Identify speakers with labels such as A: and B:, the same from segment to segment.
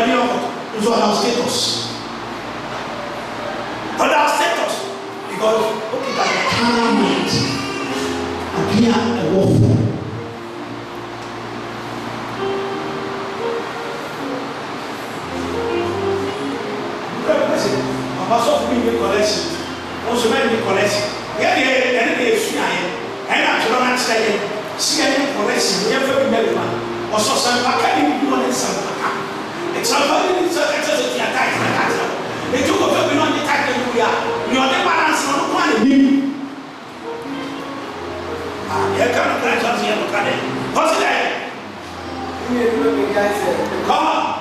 A: And who's on our status. On our status. Because okay, that carnal mind appear a warfare. Also for me collection. Also many collection. Yeah, and I don't say see any collection. We have to be one. Also some academy do and some. It's somebody is a attack. They took over on the attack and we are. You are the balance on one. You can't grant us here to come in. What's that? Come on.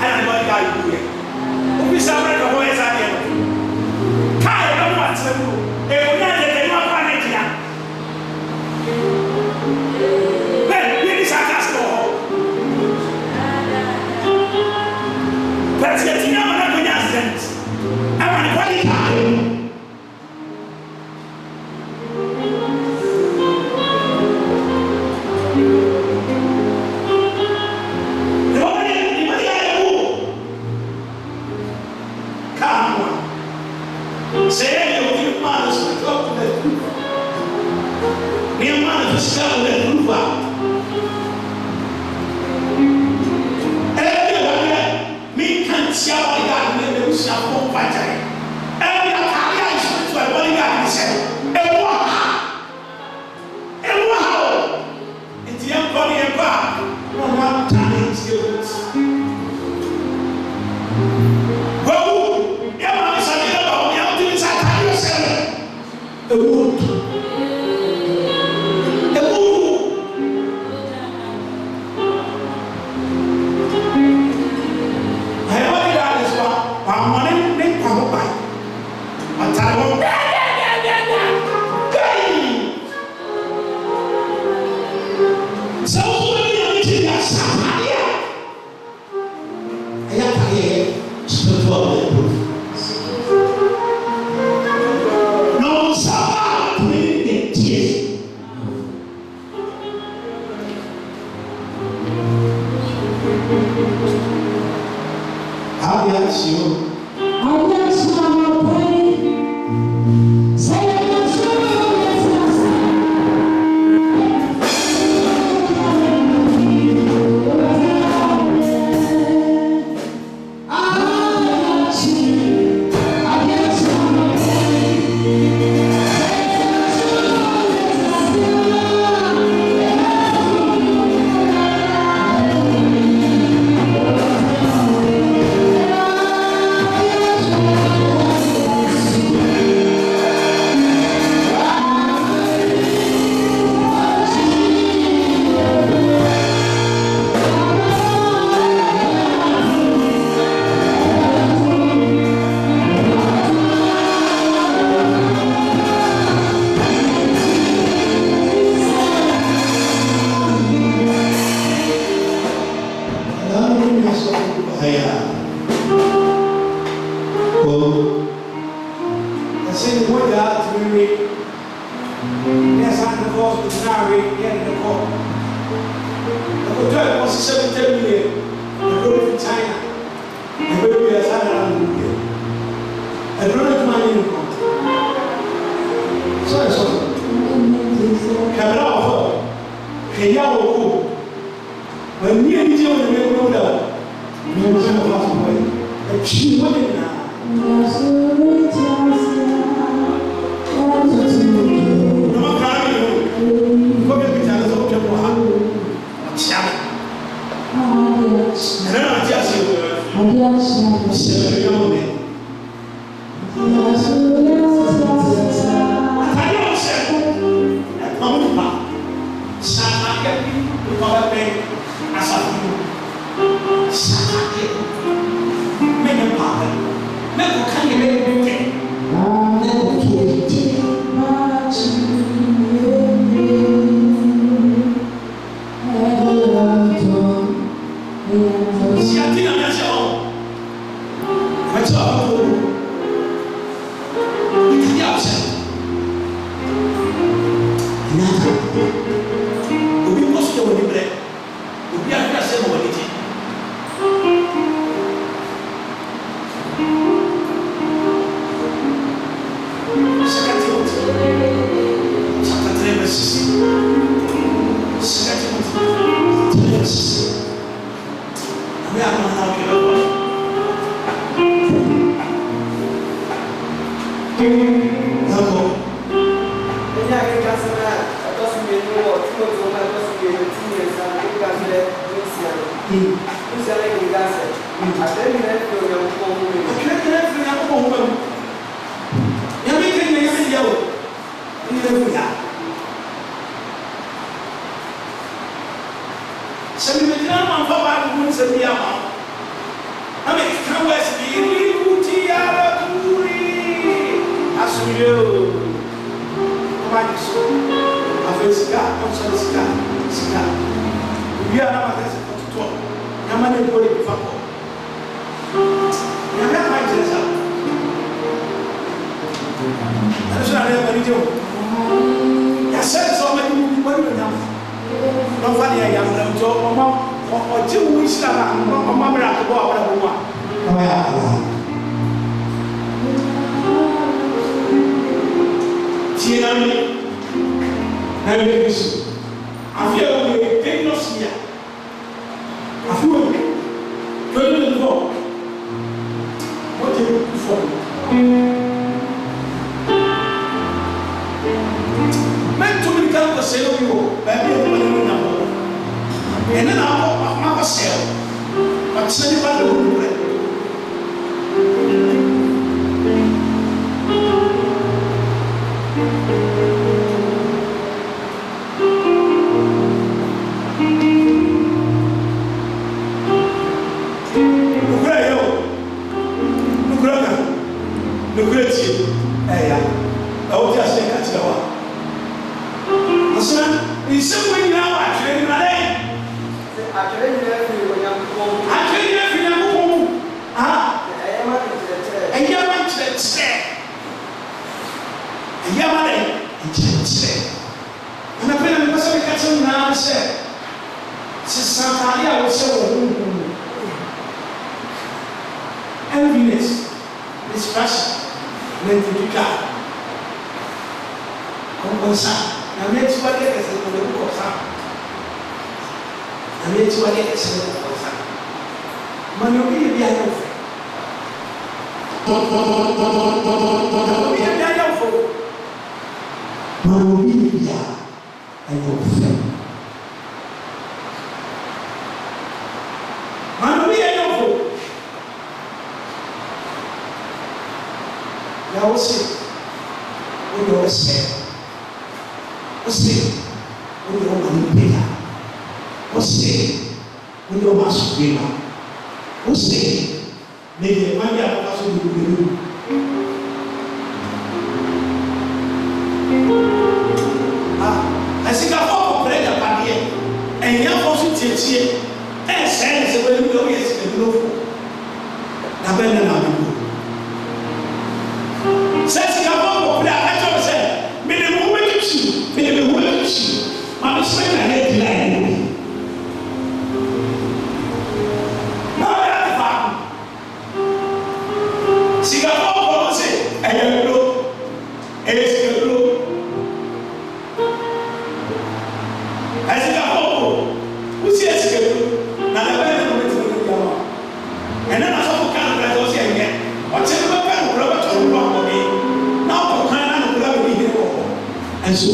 A: ana ba ka yi obi sa mara ko e sa de kai ba mo atsemu e o na de te ma pa na dia ben ni sa ka so but yet you know na ko nya accident ama ni kwali ka Afi West Biri Kutiara Kuri. Asuyo. Come so. Afi Sika, also Sika. We are not as a talk. Yamane body before. Yamane my dress up. That's what I never do. I said so many people now. Nobody I am them to or 2 weeks now. Mamma to go out of one. Tianami, I will I feel we take no here. I feel very low. What do you look for? Men to become the sale of you, baby. And then I'll pop myself. But send it by the room. The great you. I will just take at your one. In some way now, I train my name. I train every young ah, and your man said, and your money, and said, and I've been a person catching now said, Santa, was so enviness, this passion. Tvgh. Compensa. Na mente vai ter que ser como eu gostar. Na mente vai ter que ser como eu gostar. Mas não ia viajar o fogo. Não ia viajar o fogo. Mas não ia viajar o fogo. Mas não ia viajar o fogo. Já você, onde você onde eu manipula, você, onde eu masculino, você, me manda a passo do mundo. Assim que a foto prega para mim, em minha foto tietia, é sério, você vai me ouvir esse que novo. Na banda na Bíblia. Says you have I say, minimum I'm spending a head line. Now I have Singapore say, I am low, I Singapore, who says, now the better and then I saw Canada again. What's it about? And so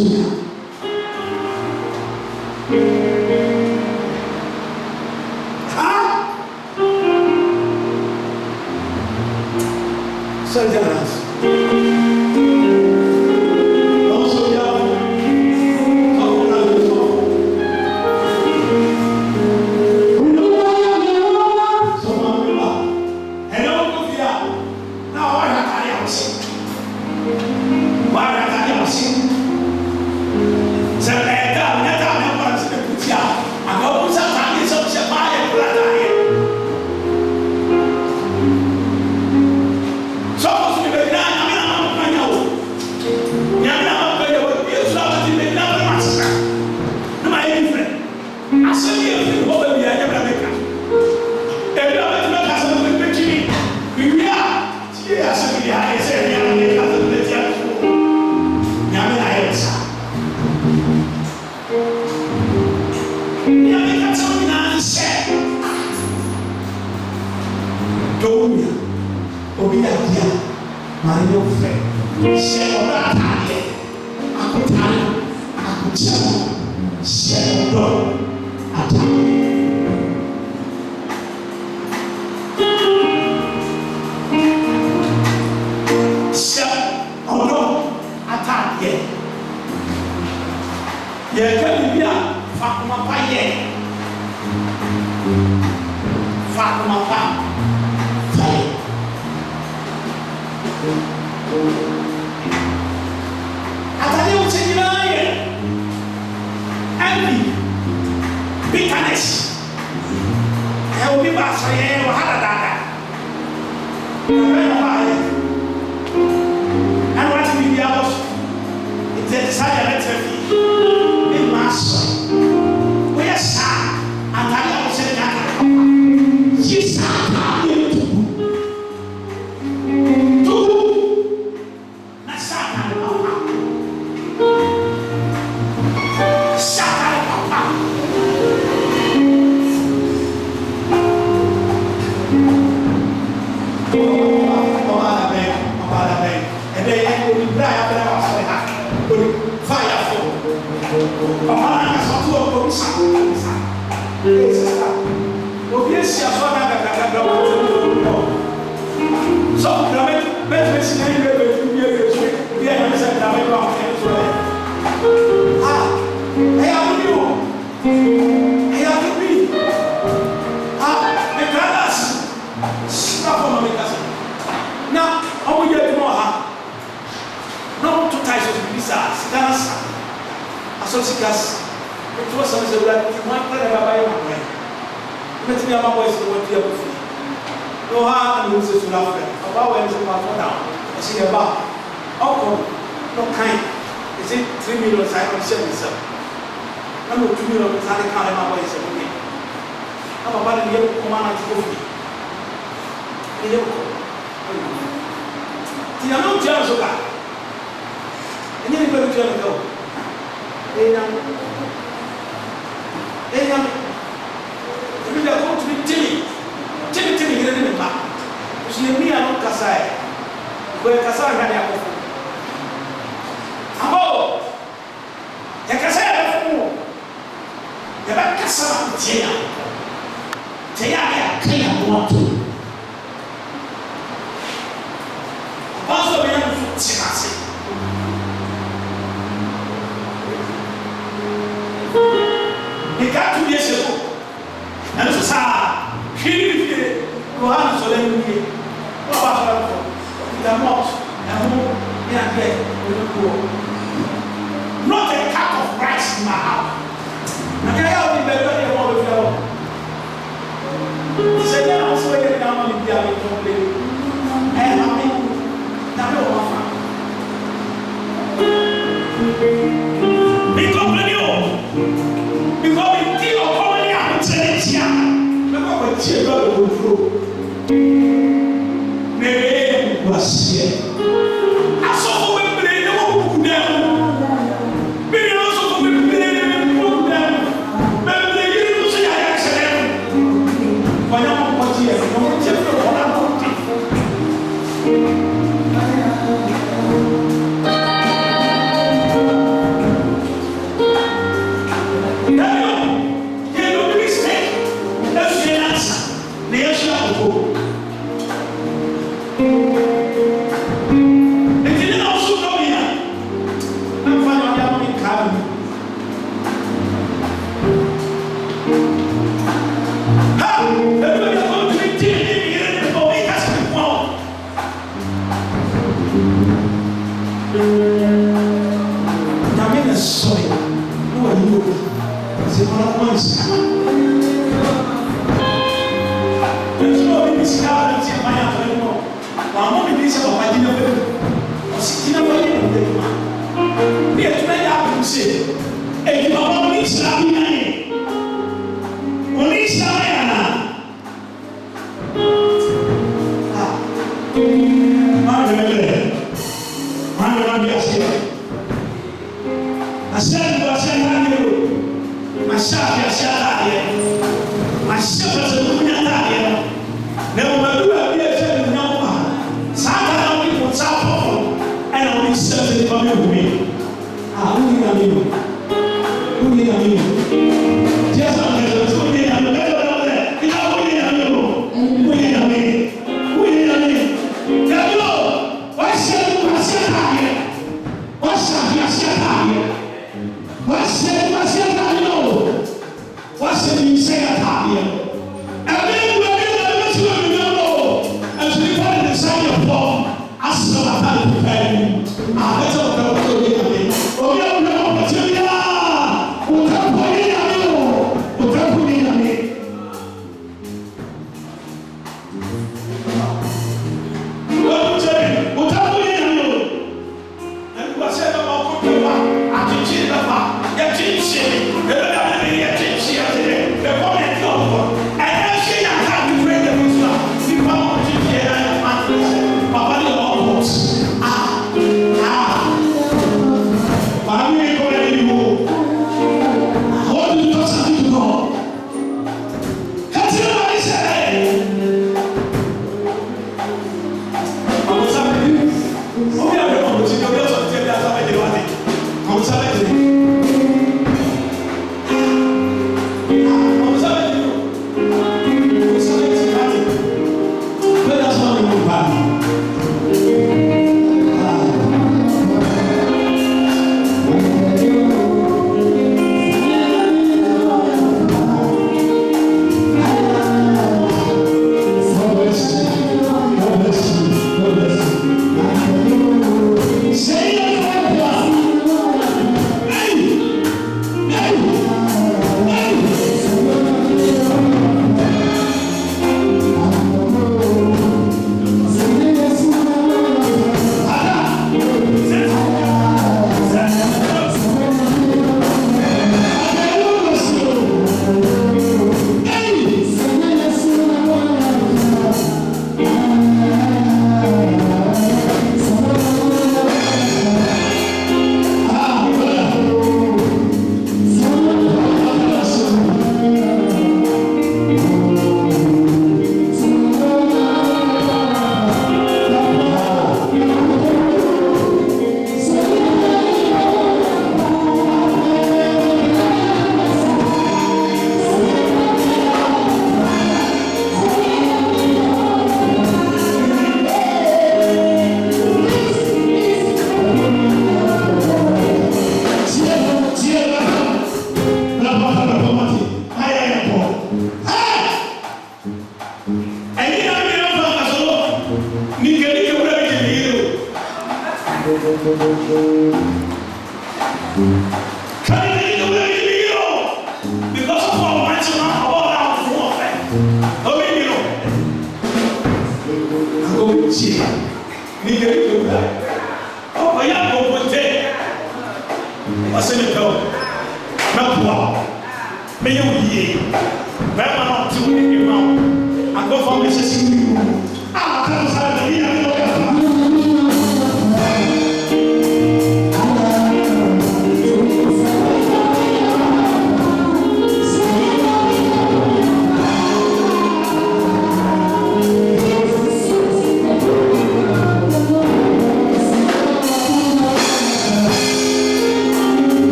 A: Father, Atade wo tse nyina ye envy, bitterness. Obi ba so ye wo hada dada. Na ba ye. And what we be about it's a desire let me in mass. We are sad and I was saying that she's sad.
B: As
A: Because of our mighty man, all our warfare. Oh, maybe no. I'm going to see. Nigga, you do that. Oh, I am going to take. What's in the door? Not wow. May you be. Where am I not to win your mouth? I go for my sister. I'm going to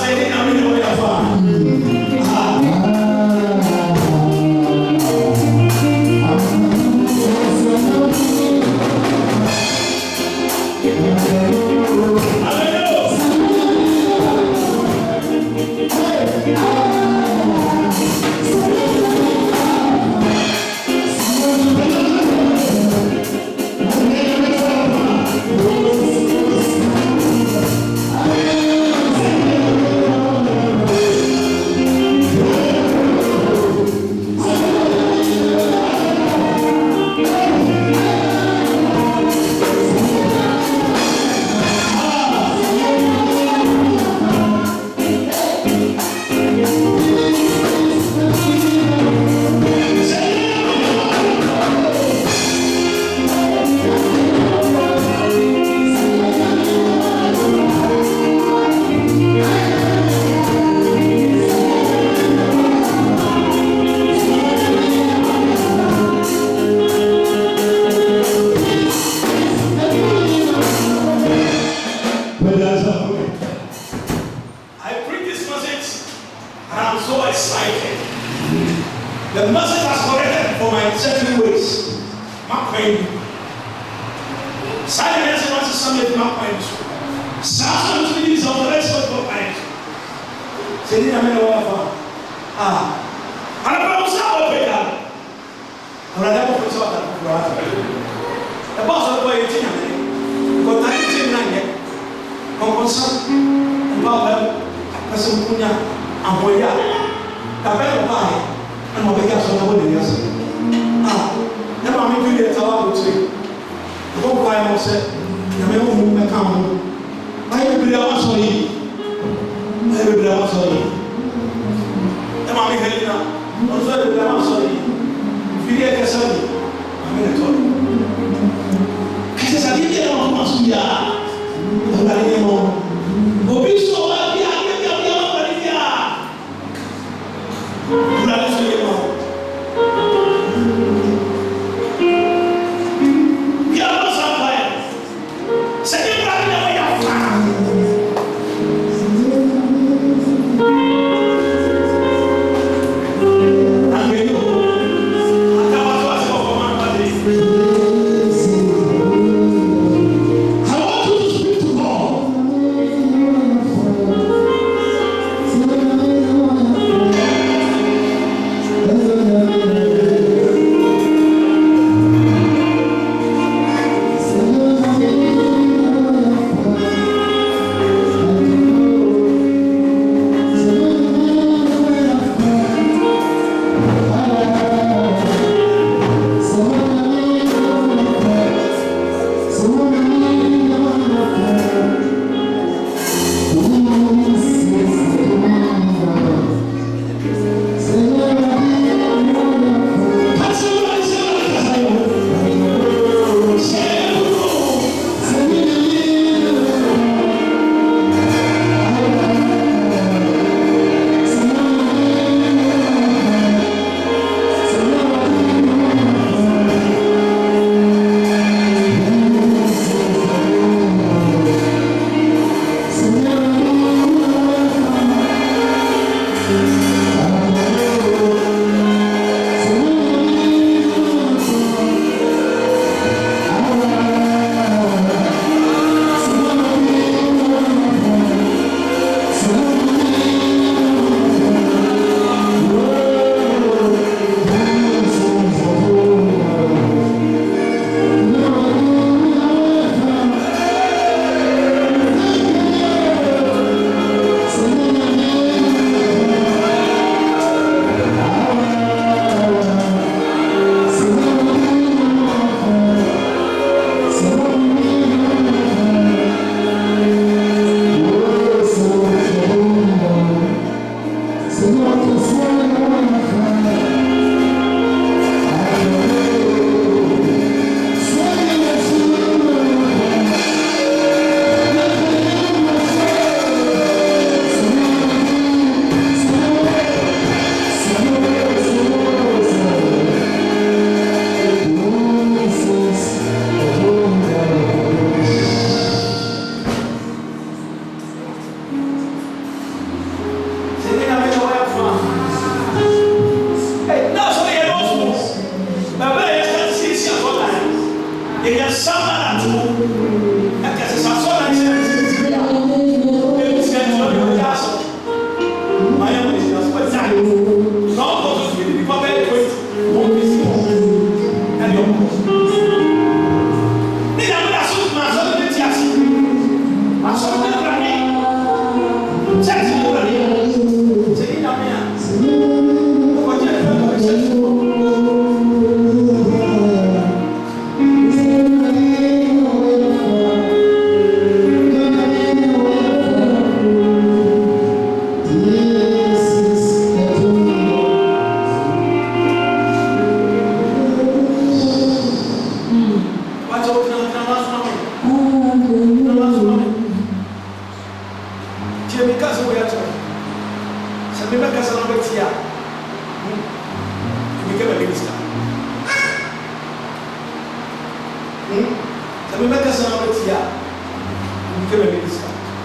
A: say, I'm moment. I preach this message and I'm so excited. The message has corrected for my certain ways. My pain. Silence wants to submit my pain. Some to these of the rest of my pain. Say, I'm in a way. I'm about to stop over here. I'm never put out that. The boss of the way it's but I didn't yet. Concern about person Punya and Boya. The better buy and what becomes on the way. Never mind, you get a lot of tree. The whole guy said, the man who may come. I will be able to eat. I will be able to eat. The mommy Helena, also the able to eat. Fidia Cassani, I'm in a talk. Because I didn't know how much we are. I didn't know. Obi so happy, I get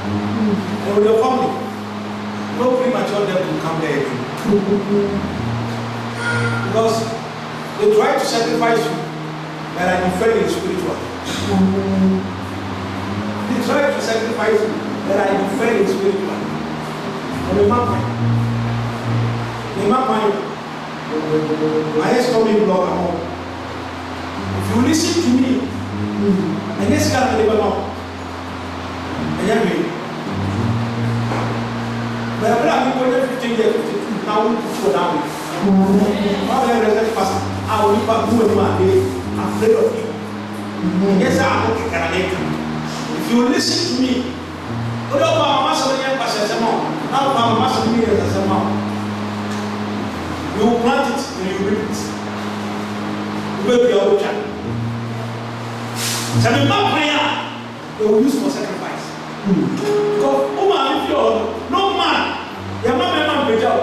A: And with your family, no premature death will come there again. Because they try to sacrifice you, but I defend you spiritually. They try to sacrifice you, but I defend you spiritually. And the map my ex-coming blog at home. If you listen to me, and this guy never know. And you but I'm going to 15 years, 52, now we go down. All the rest of us, I will leave up doing my day. I'm afraid of you. Yes, I'm okay, can I get you? If you listen to me, what about my master? Now, my master, me as a mom. You will plant it and you reap it. You will be your child. So the map prayer they will use for sacrifice. Because if you're no man, your man be job.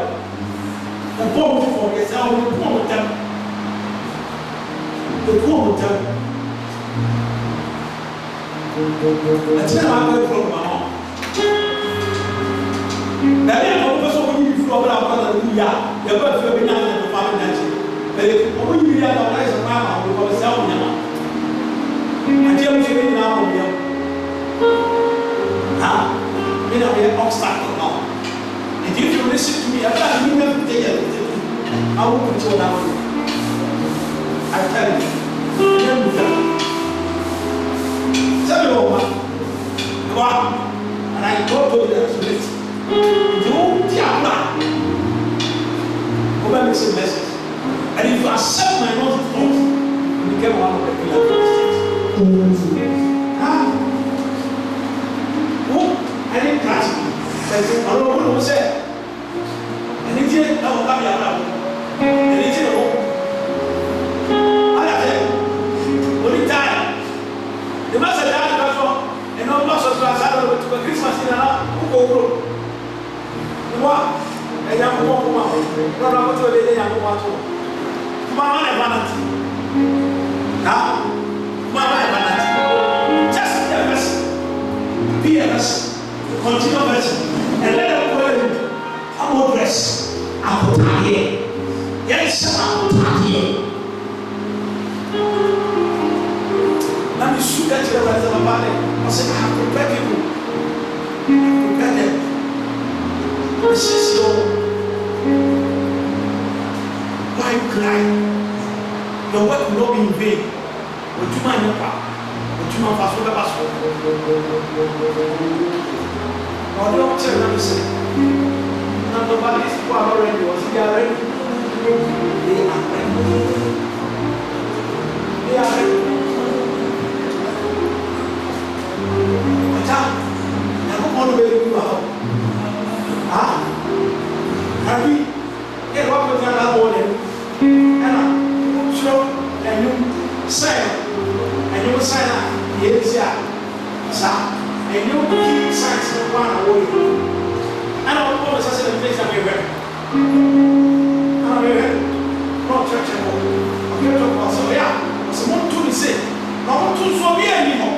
A: The poor will forget how you poor with them. The poor with them. I tell my boy from my mom. That is how person when you flow about hallelujah. The birth will be now in the family. But when you realize the mama will go sell them. I tell you now, you know, the obstacle now. And if you listen to me, I can't even take it. I will control that. I tell you. Tell me what? And I go to the spirit. You diabla. Over me some message. And if you accept my own thoughts, you become one of the pillars. I didn't catch me. I don't know what was said. And it didn't know what I am. And it didn't know. I said, when it died, the master died and no loss of Lazaro to a Christmas dinner. Who go through? What? And I'm going to come out. No, I'm going to be there. I'm going to come out. Vanity. Now, vanity. Just be a vessel. Be a vessel. Continue vessel. And let them go in. I'm going to dress. I'm going to here. Yes, I'm going to here. Let me shoot at you as a body. I said, I have prepared people. I prepared them. This is your why cry. Your work will not be in vain. Would you mind your power? Would you mind fast with the passport? Or the option, let me say. Now the bodies who are already, was he already? They are ready. They are ready. What's up? Now come on, baby, you are. Have you get what was that morning? And show and you sign and you sign up. Yes, yeah. And you keep signs of one away. I don't know what I said in place I'm here. I'm here. No church at all. I'm here to talk so yeah. Someone to say, no one to so be anymore.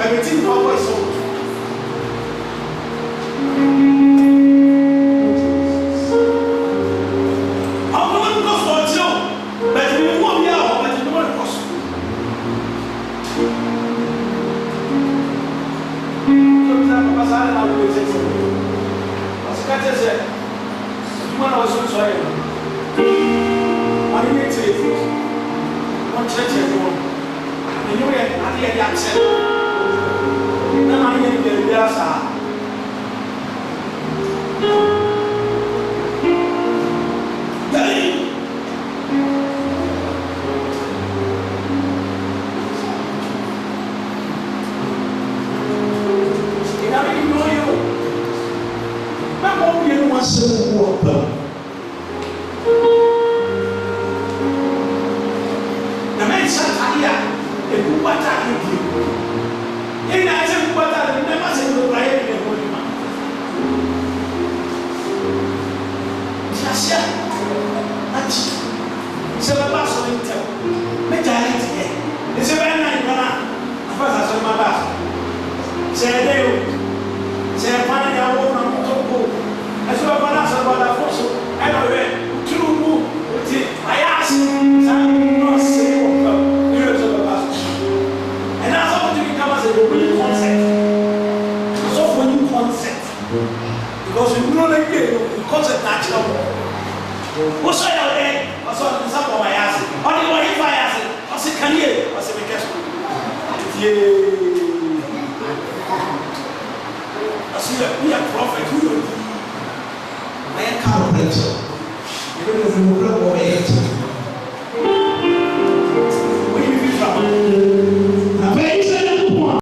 A: Everything always so. because we know that because it's natural. What's your day? What's on the top of my ass? Only one if I ask it. I said, can you? I said, because I said, we are prophet. I am carpenter. You don't know